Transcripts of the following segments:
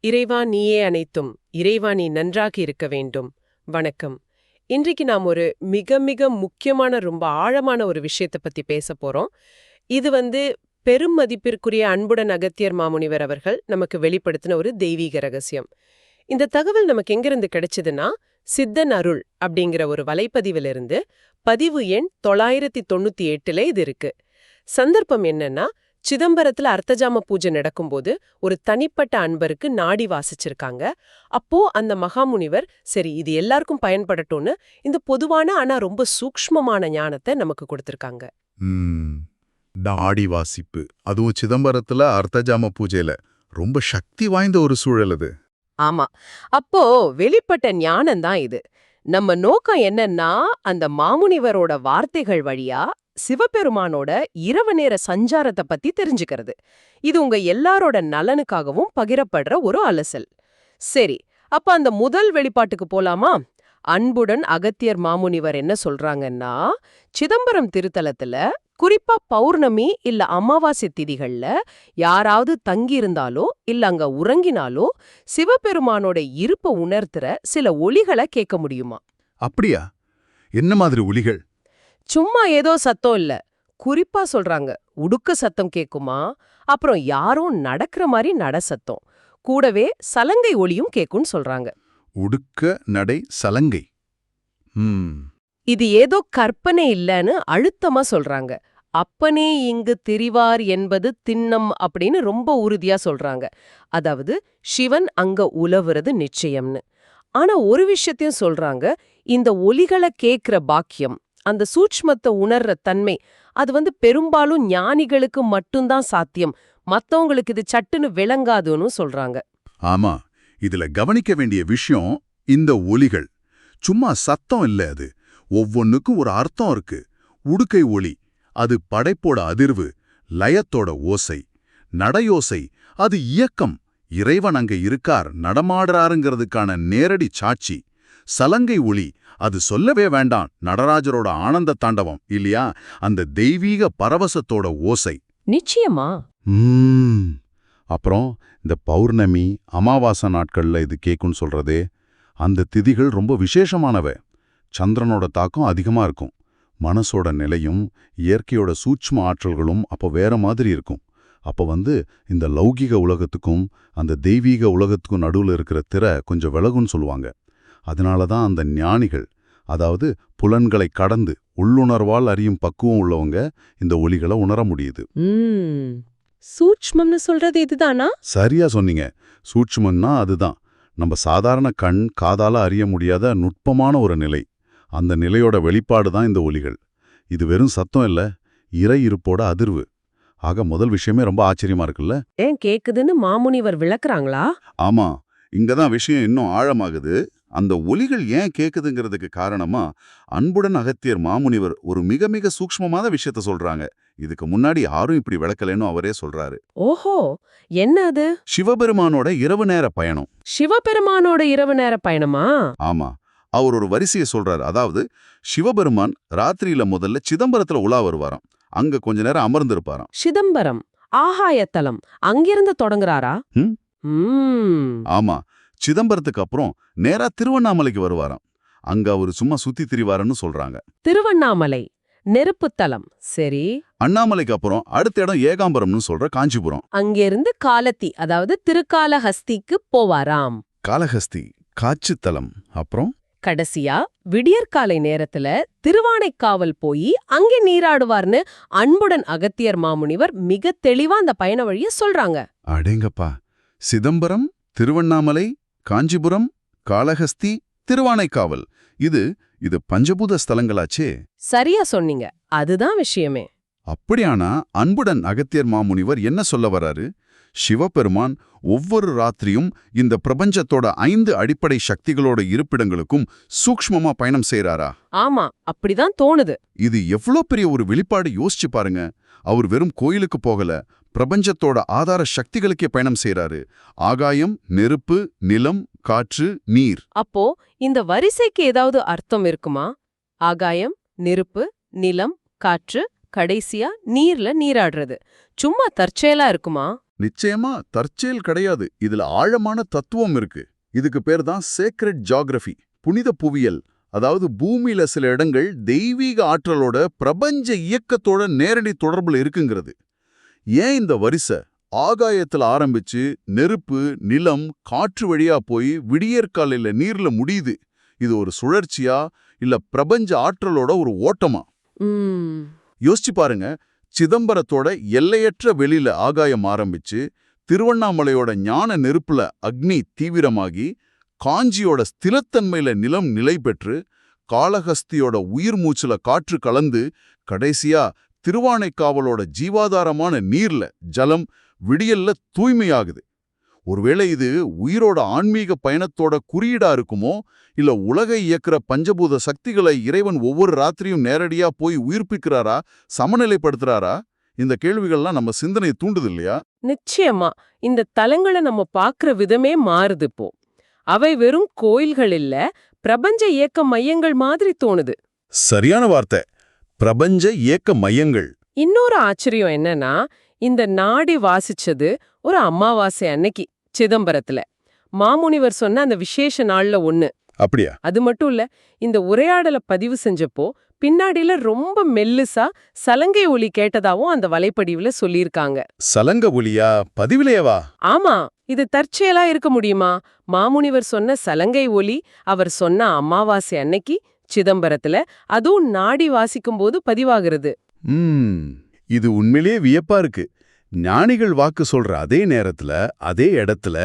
இறைவா நீயே அனைத்தும், இறைவா நீ நன்றாக இருக்க வேண்டும். வணக்கம். இன்றைக்கு நாம் ஒரு மிக மிக முக்கியமான ரொம்ப ஆழமான ஒரு விஷயத்தை பத்தி பேச போறோம். இது பெரும் மதிப்பிற்குரிய அன்புடன் அகத்தியர் மாமுனிவர் அவர்கள் நமக்கு வெளிப்படுத்தின ஒரு தெய்வீக ரகசியம். இந்த தகவல் நமக்கு எங்கிருந்து கிடைச்சதுன்னா, சித்தன் அருள் அப்படிங்கிற ஒரு வலைப்பதிவிலிருந்து. பதிவு எண் 998 இது இருக்கு. சந்தர்ப்பம் என்னன்னா, சிதம்பரத்துல அர்த்தஜாம பூஜை நடக்கும்போது ஒரு தனிப்பட்ட அன்பருக்கு நாடி வாசிச்சிருக்காங்க. அப்போ அந்த மகாமுனிவர் சரி இது எல்லாருக்கும் பயன்படட்டும்னு இந்த பொதுவான ஆனா ரொம்ப சூக்ஷ்மமான ஞானத்தை நமக்கு கொடுத்திருக்காங்க. நாடி வாசிப்பு, அதுவும் சிதம்பரத்துல அர்த்தஜாம பூஜையில ரொம்ப சக்தி வாய்ந்த ஒரு சூழல் அது. ஆமா, அப்போ வெளிப்பட்ட ஞானம் தான் இது. நம்ம நோக்கம் என்னன்னா, அந்த மாமுனிவரோட வார்த்தைகள் வழியா சிவபெருமானோட இரவு நேர சஞ்சாரத்தை பத்தி தெரிஞ்சுக்கிறது. இது உங்க எல்லாரோட நலனுக்காகவும் பகிரப்படுற ஒரு அலசல். சரி, அப்ப அந்த முதல் வெளிப்பாட்டுக்கு போலாமா? அன்புடன் அகத்தியர் மாமுனிவர் என்ன சொல்றாங்கன்னா, சிதம்பரம் திருத்தலத்துல குறிப்பா பௌர்ணமி இல்ல அமாவாசை திதிகள்ல யாராவது தங்கியிருந்தாலோ இல்ல அங்க உறங்கினாலோ சிவபெருமானோட இருப்ப உணர்த்துற சில ஒலிகளை கேட்க முடியுமா? அப்படியா? என்ன மாதிரி ஒலிகள்? சும்மா ஏதோ சத்தம் இல்ல. குறிப்பா சொல்றாங்க, உடுக்க சத்தம் கேக்குமா, அப்புறம் யாரும் நடக்கிற மாதிரி நட சத்தம், கூடவே சலங்கை ஒலியும் கேக்கும்னு சொல்றாங்க. உடுக்க நடை சலங்கை. இது ஏதோ கற்பனை இல்லன்னு அழுத்தமா சொல்றாங்க. அப்பனே இங்கு திரிவார் என்பது திண்ணம் அப்படின்னு ரொம்ப உறுதியா சொல்றாங்க. அதாவது சிவன் அங்க உலவுறது நிச்சயம்னு. ஆனா ஒரு விஷயத்தையும் சொல்றாங்க, இந்த ஒலிகளை கேக்குற பாக்கியம், அந்த சூட்ச்மத்தை உணர்ற தன்மை, அது பெரும்பாலும் ஞானிகளுக்கு மட்டும்தான் சாத்தியம், மத்தவங்களுக்கு இது சட்டுன்னு விளங்காதுன்னு சொல்றாங்க. ஆமா, இதுல கவனிக்க வேண்டிய விஷயம், இந்த ஒலிகள் சும்மா சத்தம் இல்ல, அது ஒவ்வொன்னுக்கும் ஒரு அர்த்தம் இருக்கு. உடுக்கை ஒலி, அது படைப்போட அதிர்வு, லயத்தோட ஓசை. நடையோசை, அது இயக்கம், இறைவன் அங்க இருக்கார், நடமாடுறாருங்கிறதுக்கான நேரடி சாட்சி. சலங்கை ஒலி, அது சொல்லவே வேண்டாம், நடராஜரோட ஆனந்த தாண்டவம் இல்லையா, அந்த தெய்வீக பரவசத்தோட ஓசை. நிச்சயமா. அப்புறம் இந்த பௌர்ணமி அமாவாசை நாட்கள்ல இது கேக்குன்னு சொல்றதே, அந்த திதிகள் ரொம்ப விசேஷமானவ. சந்திரனோட தாக்கம் அதிகமா இருக்கும். மனசோட நிலையும் இயற்கையோட சூட்ச்ம ஆற்றல்களும் அப்போ வேற மாதிரி இருக்கும். அப்போ இந்த லௌகிக உலகத்துக்கும் அந்த தெய்வீக உலகத்துக்கும் நடுவில் இருக்கிற திரை கொஞ்சம் விலகுன்னு சொல்லுவாங்க. அதனால தான் அந்த ஞானிகள், அதாவது புலன்களை கடந்து உள்ளுணர்வால் அறியும் பக்குவம் உள்ளவங்க இந்த ஒலிகளை உணர முடியுது. சூட்ச்மம்னு சொல்றது இதுதானா? சரியா சொன்னீங்க. சூட்ச்மம்னா அதுதான். நம்ம சாதாரண கண் காதால அறிய முடியாத நுட்பமான ஒரு நிலை. அந்த நிலையோட வெளிப்பாடு தான் இந்த ஒலிகள். இது வெறும் சத்தம் இல்ல, இறை இருப்போட அதிர்வு. ஆக முதல் விஷயமே ரொம்ப ஆச்சரியமா இருக்குல்ல? ஏன் கேக்குதுன்னு மாமுனிவர் விளக்குறாங்களா? ஆமா, இங்கதான் விஷயம் இன்னும் ஆழமாகுது. அந்த ஒலிகள் ஏன் கேக்குதுங்கிறதுக்கு காரணமா அன்புடன் அகத்தியர் மாமுனிவர் ஒரு மிக மிக சூக்ஷ்மமான விஷயத்த சொல்றாங்க. இதுக்கு முன்னாடி யாரும் இப்படி விளக்கலைன்னு அவரே சொல்றாரு. ஓஹோ, என்ன அது? சிவபெருமானோட இரவு நேர பயணம். சிவபெருமானோட இரவு நேர பயணமா? ஆமா, அவர் ஒரு வரிசையை சொல்றாரு. அதாவது சிவபெருமான் ராத்திரியில முதல்ல சிதம்பரத்துல உலா வருவாராம். அங்க கொஞ்ச நேரம் அமர்ந்திருப்பாராம். சிதம்பரம் ஆகாயத்தலம், அங்கிருந்து தொடங்குறாரா? ஆமா, சிதம்பரத்துக்கு அப்புறம் நேரா திருவண்ணாமலைக்கு வருவாராம். அங்க அவரு சும்மா சுத்தி திரிவாருன்னு சொல்றாங்க. திருவண்ணாமலை நெருப்புத்தலம், சரி. அண்ணாமலைக்கு அப்புறம் அடுத்த இடம் ஏகாம்பரம்னு சொல்ற காஞ்சிபுரம். அங்கிருந்து காலத்தி, அதாவது திருக்காலஹஸ்திக்கு போவாராம். காளஹஸ்தி காட்சித்தலம். அப்புறம் கடைசியா விடியற்காலை நேரத்துல திருவானைக்காவல் போய் அங்கே நீராடுவார்னு அன்புடன் அகத்தியர் மாமுனிவர் மிக தெளிவா அந்த பயண வழிய சொல்றாங்க. அடேங்கப்பா, சிதம்பரம், திருவண்ணாமலை, காஞ்சிபுரம், காளஹஸ்தி, திருவானைக்காவல், இது பஞ்சபூத ஸ்தலங்களாச்சே. சரியா சொன்னீங்க, அதுதான் விஷயமே. அப்படியானா அன்புடன் அகத்தியர் மாமுனிவர் என்ன சொல்ல வராரு? சிவபெருமான் ஒவ்வொரு ராத்திரியும் இந்த பிரபஞ்சத்தோட 5 அடிப்படை சக்திகளோட இருப்பிடங்களுக்கும் சூக்ஷ்மமா பயணம் செய்யறாரா? ஆமா, அப்படிதான் தோணுது. இது எவ்வளோ பெரிய ஒரு வெளிப்பாடு யோசிச்சு பாருங்க. அவர் வெறும் கோயிலுக்கு போகல, பிரபஞ்சத்தோட ஆதார சக்திகளுக்கே பயணம் செய்யறாரு. ஆகாயம், நெருப்பு, நிலம், காற்று, நீர். அப்போ இந்த வரிசைக்கு ஏதாவது அர்த்தம் இருக்குமா? ஆகாயம், நெருப்பு, நிலம், காற்று, கடைசியா நீர்ல நீராடுறது சும்மா தற்செயலா இருக்குமா? நிச்சயமா தற்செயல் கிடையாது. இதுல ஆழமான தத்துவம் இருக்கு. இதுக்கு பேர் தான் சேக்ரெட் ஜியாகிரபி, புனித புவியியல். அதாவது பூமியில சில இடங்கள் தெய்வீக ஆற்றலோட பிரபஞ்ச இயக்கத்தோட நேரடி தொடர்புல இருக்குங்கிறது. ஏன் இந்த வரிசை ஆகாயத்துல ஆரம்பிச்சு நெருப்பு, நிலம், காற்று வழியா போய் விடியற்காலையில நீர்ல முடியுது? இது ஒரு சுழற்சியா இல்ல பிரபஞ்ச ஆற்றலோட ஒரு ஓட்டமா? யோசிச்சு பாருங்க. சிதம்பரத்தோட எல்லையற்ற வெளியில ஆகாயம் ஆரம்பிச்சு, திருவண்ணாமலையோட ஞான நெருப்புல அக்னி தீவிரமாகி, காஞ்சியோட ஸ்திரத்தன்மையில நிலம் நிலை பெற்று, காளஹஸ்தியோட உயிர் மூச்சுல காற்று கலந்து, கடைசியா திருவானைக்காவலோட ஜீவாதாரமான நீர்ல ஜலம் விடியல்ல தூய்மையாகுது. ஒருவேளை இது உயிரோட ஆன்மீக பயணத்தோட குறியீடா இருக்குமோ, இல்ல உலகை இயக்குற பஞ்சபூத சக்திகளை இறைவன் ஒவ்வொரு ராத்திரியும் நேரடியா போய் உயிர்ப்பிக்கிறாரா, சமநிலைப்படுத்துறாரா? இந்த கேள்விகள்லாம் நம்ம சிந்தனையை தூண்டுது இல்லையா? நிச்சயமா இந்த தலங்களை நம்ம பார்க்குற விதமே மாறுது இப்போ. அவை வெறும் கோயில்கள் இல்ல, பிரபஞ்ச இயக்க மையங்கள் மாதிரி தோணுது. சரியான வார்த்தை, பிரபஞ்ச இயக்க மையங்கள். இன்னொரு ஆச்சரியம் என்னன்னா, இந்த நாடி வாசிச்சது ஒரு அமாவாசை அன்னைக்கு சிதம்பரத்துல. மாமுனிவர் சொன்ன அந்த விசேஷ நாள்ல ஒண்ணு. அப்படியா? அது மட்டும் இல்ல, இந்த உரையாடலை பதிவு செஞ்சப்போ பின்னாடில ரொம்ப மெல்லுசா சலங்கை ஒலி கேட்டதாவும் அந்த வலைப்படிவுல சொல்லியிருக்காங்க. சலங்க ஒலியா? பதிவிலையவா? ஆமா, இது தற்செயலா இருக்க முடியுமா? மாமுனிவர் சொன்ன சலங்கை ஒலி அவர் சொன்ன அமாவாசை அன்னைக்கு சிதம்பரத்துல, அதுவும் நாடி வாசிக்கும்போது பதிவாகிறது. இது உண்மையிலேயே வியப்பா இருக்கு. ஞானிகள் வாக்கு சொல்ற அதே நேரத்துல, அதே இடத்துல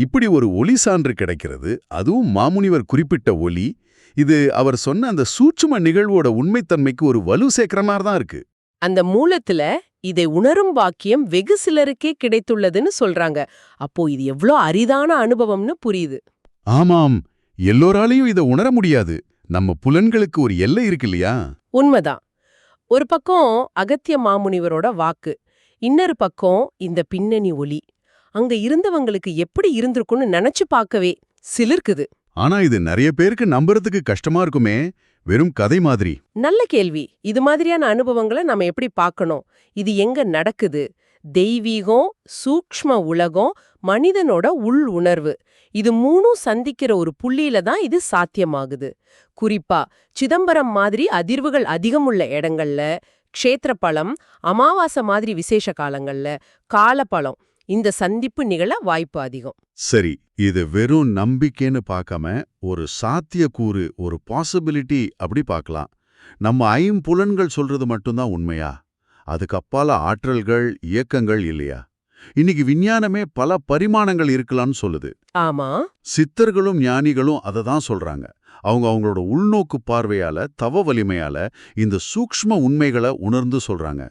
இப்படி ஒரு ஒலி சான்று கிடைக்கிறது, அதுவும் மாமுனிவர் குறிப்பிட்ட ஒலி. இது அவர் சொன்ன அந்த சூட்சும நிகழ்வோட உண்மைத்தன்மைக்கு ஒரு வலு சேர்க்கிற மாதிரி தான் இருக்கு. அந்த மூலத்துல இதை உணரும் பாக்கியம் வெகு சிலருக்கே கிடைத்துள்ளதுன்னு சொல்றாங்க. அப்போ இது எவ்ளோ அரிதான அனுபவம்னு புரியுது. ஆமாம், எல்லோராலையும் இதை உணர முடியாது. நம்ம புலன்களுக்கு ஒரு எல்லை இருக்கு இல்லையா? உண்மைதான். ஒரு பக்கம் அகத்திய மாமுனிவரோட வாக்கு, இன்னொரு பக்கம் இந்த பின்னணி ஒலி. அங்க இருந்தவங்களுக்கு எப்படி இருந்திருக்கும்னு நினைச்சு பார்க்கவே சிலிர்க்குது. ஆனா இது நிறைய பேருக்கு நம்புறதுக்கு கஷ்டமா இருக்குமே, வெறும் கதை மாதிரி. நல்ல கேள்வி. இது மாதிரியான அனுபவங்களை நம்ம எப்படி பார்க்கணும்? இது எங்க நடக்குது? தெய்வீகம், சூக்ஷ்ம உலகம், மனிதனோட உள் உணர்வு, இது மூணும் சந்திக்கிற ஒரு புள்ளியில தான் இது சாத்தியமாகுது. குறிப்பா சிதம்பரம் மாதிரி அதிர்வுகள் அதிகமுள்ள இடங்கள்ல, க்ஷேத்திரபலம், அமாவாசை மாதிரி விசேஷ காலங்கள்ல, காலபலம், இந்த சந்திப்பு நிகழ வாய்ப்பு அதிகம். சரி, இது வெறும் நம்பிக்கைன்னு பார்க்காம ஒரு சாத்தியக்கூறு, ஒரு பாசிபிலிட்டி அப்படி பார்க்கலாம். நம்ம ஐம்புலன்கள் சொல்றது மட்டும்தான் உண்மையா? அதுக்கு அப்பால ஆற்றல்கள், இயக்கங்கள் இல்லையா? இன்னைக்கு விஞ்ஞானமே பல பரிமாணங்கள் இருக்கலாம்னு சொல்லுது. ஆமா, சித்தர்களும் ஞானிகளும் அதை தான் சொல்றாங்க. அவங்களோட உள்நோக்கு பார்வையால, தவ வலிமையால இந்த சூக்ஷ்ம உண்மைகளை உணர்ந்து சொல்றாங்க.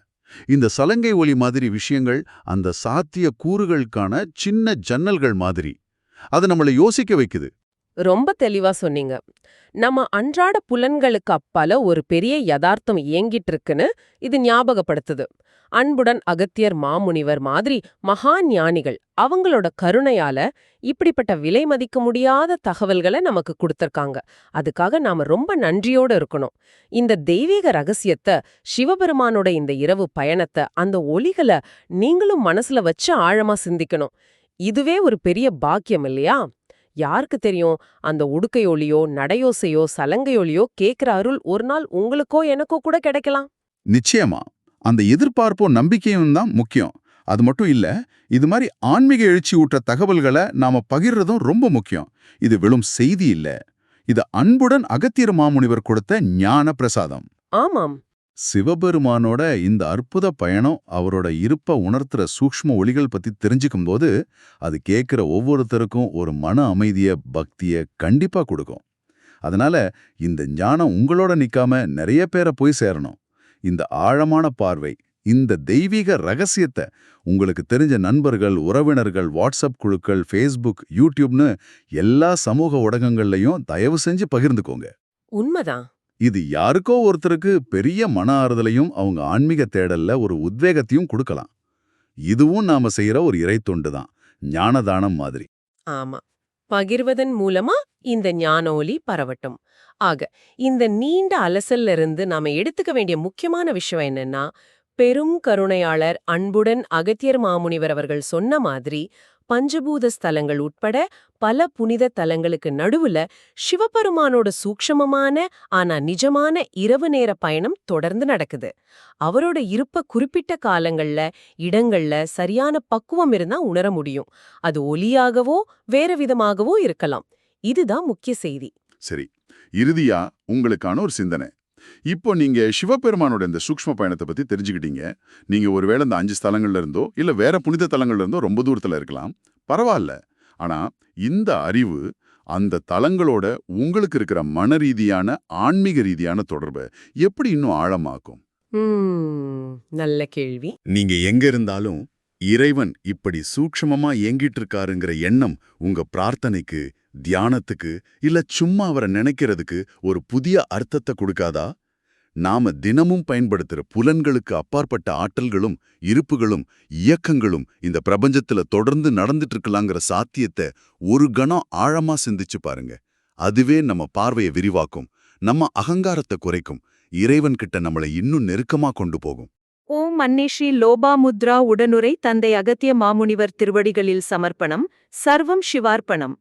இந்த சலங்கை ஒலி மாதிரி விஷயங்கள் அந்த சாத்திய கூறுகளுக்கான சின்ன ஜன்னல்கள் மாதிரி. அது நம்மளை யோசிக்க வைக்குது. ரொம்ப தெளிவா சொன்னீங்க. நம்ம அன்றாட புலன்களுக்கு அப்பால ஒரு பெரிய யதார்த்தம் இயங்கிட்டு இருக்குன்னு இது ஞாபகப்படுத்துது. அன்புடன் அகத்தியர் மாமுனிவர் மாதிரி மகா ஞானிகள் அவங்களோட கருணையால இப்படிப்பட்ட விலை மதிக்க முடியாத தகவல்களை நமக்கு கொடுத்திருக்காங்க. அதுக்காக நாம ரொம்ப நன்றியோட இருக்கணும். இந்த தெய்வீக ரகசியத்தை, சிவபெருமானோட இந்த இரவு பயணத்தை, அந்த ஒலிகளை நீங்களும் மனசுல வச்சு ஆழமா சிந்திக்கணும். இதுவே ஒரு பெரிய பாக்கியம் இல்லையா? யாருக்கு தெரியும், அந்த உடுக்கை ஒலியோ, நடையோசையோ, சலங்கை ஒலியோ கேட்கிற அருள் ஒரு நாள் உங்களுக்கோ எனக்கோ கூட கிடைக்கலாம். நிச்சயமா. அந்த எதிர்பார்ப்பும் நம்பிக்கையும் தான் முக்கியம். அது மட்டும் இல்ல, இது மாதிரி ஆன்மீக எழுச்சி ஊற்ற தகவல்களை நாம பகிர்றதும் ரொம்ப முக்கியம். இது வெறும் செய்தி இல்ல, இது அன்புடன் அகத்தியர் மாமுனிவர் கொடுத்த ஞான பிரசாதம். ஆமாம், சிவபெருமானோட இந்த அற்புத பயணம், அவரோட இருப்ப உணர்த்துற சூக்ஷ்ம ஒளிகள் பத்தி தெரிஞ்சுக்கும் போது அது கேட்கிற ஒவ்வொருத்தருக்கும் ஒரு மன அமைதிய, பக்திய கண்டிப்பா கொடுக்கும். அதனால இந்த ஞானம் உங்களோட நிக்காம நிறைய பேரை போய் சேரணும். இந்த ஆழமான பார்வை, இந்த தெய்வீக ரகசியத்தை உங்களுக்கு தெரிஞ்ச நண்பர்கள், உறவினர்கள், வாட்ஸ்அப் குழுக்கள், ஃபேஸ்புக், யூடியூப்னு எல்லா சமூக ஊடகங்கள்லையும் தயவு செஞ்சு பகிர்ந்துக்கோங்க. உண்மைதான். இது யாருக்கோ ஒருத்தருக்கு பெரிய மன ஆறுதலையும் அவங்க ஆன்மீக தேடல்ல ஒரு உத்வேகத்தையும் கொடுக்கலாம். இதுவும் நாம செய்யற ஒரு இறைத்தொண்டு தான், ஞானதானம் மாதிரி. ஆமா, பகிர்வதன் மூலமா இந்த ஞான ஒலி பரவட்டும். ஆக இந்த நீண்ட அலசல்ல இருந்து நாம எடுத்துக்க வேண்டிய முக்கியமான விஷயம் என்னன்னா, பெரும் கருணையாளர் அன்புடன் அகத்தியர் மாமுனிவர் அவர்கள் சொன்ன மாதிரி பஞ்சபூத ஸ்தலங்கள் உட்பட பல புனித தலங்களுக்கு நடுவுல சிவபெருமானோட சூக்ஷமமான ஆனா நிஜமான இரவு நேர பயணம் தொடர்ந்து நடக்குது. அவரோட இருப்ப குறிப்பிட்ட காலங்கள்ல இடங்கள்ல சரியான பக்குவம் இருந்தா உணர முடியும். அது ஒலியாகவோ வேற விதமாகவோ இருக்கலாம். இதுதான் முக்கிய செய்தி. சரி, இறுதியா உங்களுக்கான ஒரு சிந்தனை. இப்போ நீங்க சிவபெருமானோட இந்த சூக்ஷ்ம பயணத்தை பத்தி தெரிஞ்சுக்கிட்டீங்க. நீங்க ஒருவேளை இந்த 5 ஸ்தலங்கள்ல இருந்தோ இல்ல வேற புனித தலங்கள்ல இருந்தோ ரொம்ப தூரத்துல இருக்கலாம், பரவாயில்ல. ஆனா இந்த அறிவு அந்த தலங்களோட உங்களுக்கு இருக்கிற மன ரீதியான ஆன்மீக ரீதியான தொடர்பை எப்படி இன்னும் ஆழமாக்கும்? நல்ல கேள்வி. நீங்க எங்க இருந்தாலும் இறைவன் இப்படி சூக்ஷ்மமா இயங்கிட்டு இருக்காருங்கிற எண்ணம் உங்க பிரார்த்தனைக்கு, தியானத்துக்கு இல்ல சும்மா அவரை நினைக்கிறதுக்கு ஒரு புதிய அர்த்தத்தை கொடுக்காதா? நாம தினமும் பயன்படுத்துற புலன்களுக்கு அப்பாற்பட்ட ஆற்றல்களும் இருப்புகளும் இயக்கங்களும் இந்த பிரபஞ்சத்துல தொடர்ந்து நடந்துட்டு இருக்கலாங்கிற சாத்தியத்தை ஒரு கணம் ஆழமா சிந்திச்சு பாருங்க. அதுவே நம்ம பார்வையை விரிவாக்கும், நம்ம அகங்காரத்தை குறைக்கும், இறைவன் கிட்ட நம்மளை இன்னும் நெருக்கமா கொண்டு போகும். ஓம் அன்னேஸ்ரீ லோபாமுத்ரா உடனுரை தந்தை அகத்திய மாமுனிவர் திருவடிகளில் சமர்ப்பணம். சர்வம் சிவார்ப்பணம்.